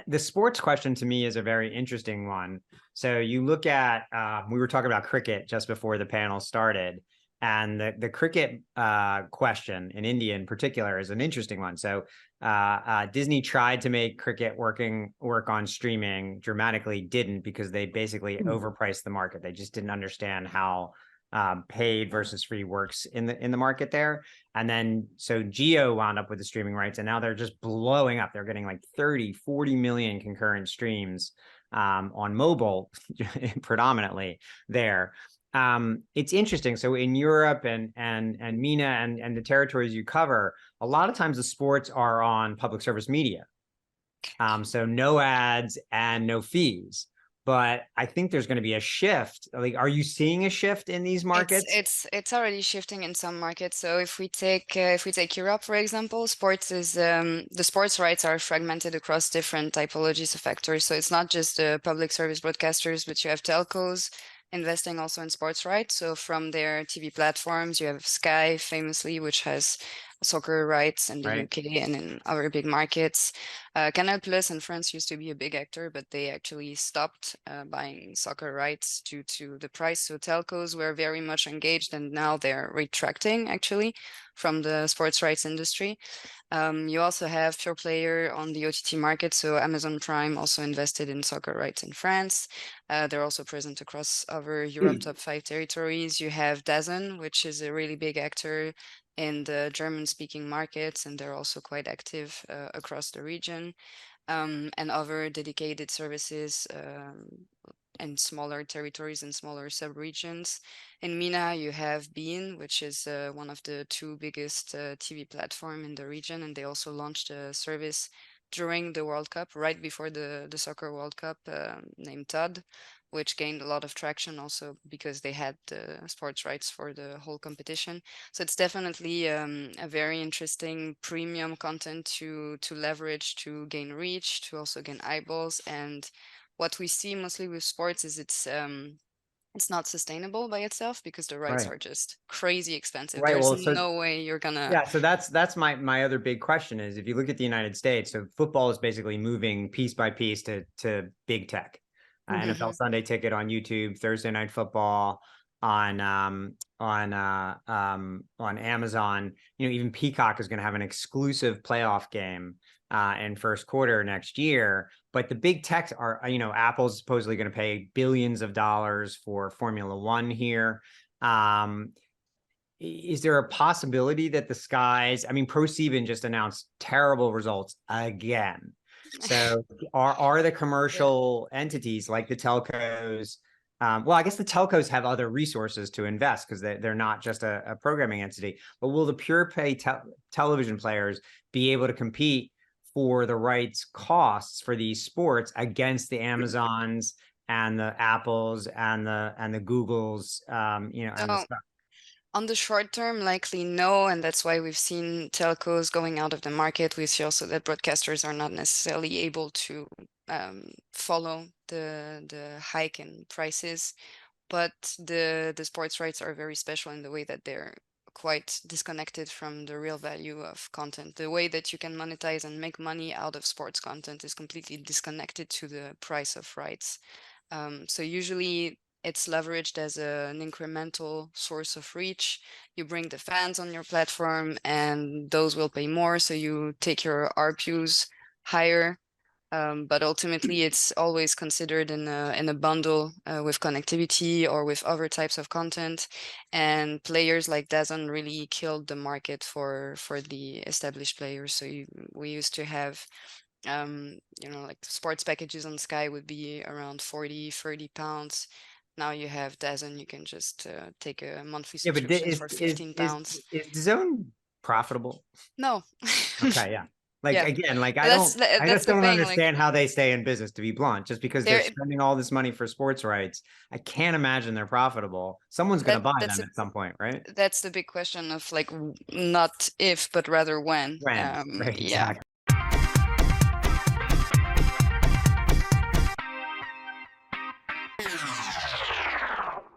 the sports question to me is a very interesting one. So you look at, we were talking about cricket just before the panel started, and the cricket question in India in particular is an interesting one. So Disney tried to make cricket work on streaming, dramatically didn't, because they basically overpriced the market. They just didn't understand how paid versus free works in the market there. And then so Geo wound up with the streaming rights, and now they're just blowing up. They're getting like 30, 40 million concurrent streams on mobile predominantly there. It's interesting. So in Europe and MENA and the territories you cover, a lot of times the sports are on public service media. So no ads and no fees. But I think there's going to be a shift. Like, are you seeing a shift in these markets? It's already shifting in some markets. So if we take Europe, for example, sports is the sports rights are fragmented across different typologies of actors. So it's not just the public service broadcasters, but you have telcos investing also in sports rights. So from their TV platforms, you have Sky, famously, which has soccer rights in the UK and in other big markets. Canal Plus in France used to be a big actor, but they actually stopped buying soccer rights due to the price. So telcos were very much engaged, and now they're retracting actually from the sports rights industry. You also have pure player on the OTT market. So Amazon Prime also invested in soccer rights in France. They're also present across other Europe top 5 territories. You have DAZN, which is a really big actor in the German-speaking markets, and they're also quite active across the region, and other dedicated services in smaller territories and smaller sub-regions. In MENA, you have beIN, which is one of the 2 biggest TV platform in the region, and they also launched a service during the World Cup, right before the Soccer World Cup, named Todd, which gained a lot of traction also because they had the sports rights for the whole competition. So it's definitely a very interesting premium content to leverage, to gain reach, to also gain eyeballs. And what we see mostly with sports is it's not sustainable by itself because the rights are just crazy expensive. Right. There's Well, so no way you're gonna. yeah, so that's my other big question is, if you look at the United States, so football is basically moving piece by piece to big tech. NFL Sunday Ticket on YouTube, Thursday Night Football on Amazon. You know, even Peacock is going to have an exclusive playoff game in first quarter next year. But the big techs are, you know, Apple's supposedly going to pay billions of dollars for Formula One here. Is there a possibility that the skies, I mean, ProSieben just announced terrible results again. So are the commercial entities like the telcos, well, I guess the telcos have other resources to invest because they're not just a programming entity, but will the pure pay television players be able to compete for the rights costs for these sports against the Amazons and the Apples and the Googles, you know, and the stuff? On the short term, likely no, and that's why we've seen telcos going out of the market. We see also that broadcasters are not necessarily able to follow the hike in prices, but the sports rights are very special in the way that they're quite disconnected from the real value of content. The way that you can monetize and make money out of sports content is completely disconnected to the price of rights. So usually it's leveraged as an incremental source of reach. You bring the fans on your platform and those will pay more. So you take your RPUs higher. But ultimately, it's always considered in a bundle with connectivity or with other types of content. And players like DAZN really killed the market for the established players. So we used to have, you know, like sports packages on Sky would be around 40, 30 pounds. Now you have DAZN, you can just take a monthly Yeah, but subscription for 15 pounds. is DAZN profitable? No. Okay, yeah. Like Yeah. again, like I That's just the don't thing. Like understand how they stay in business, to be blunt. Just because they're they're spending all this money for sports rights, I can't imagine they're profitable. Someone's going to buy that's them a at some point, right? that's the big question of like not if but rather when. When, right? Yeah. Exactly.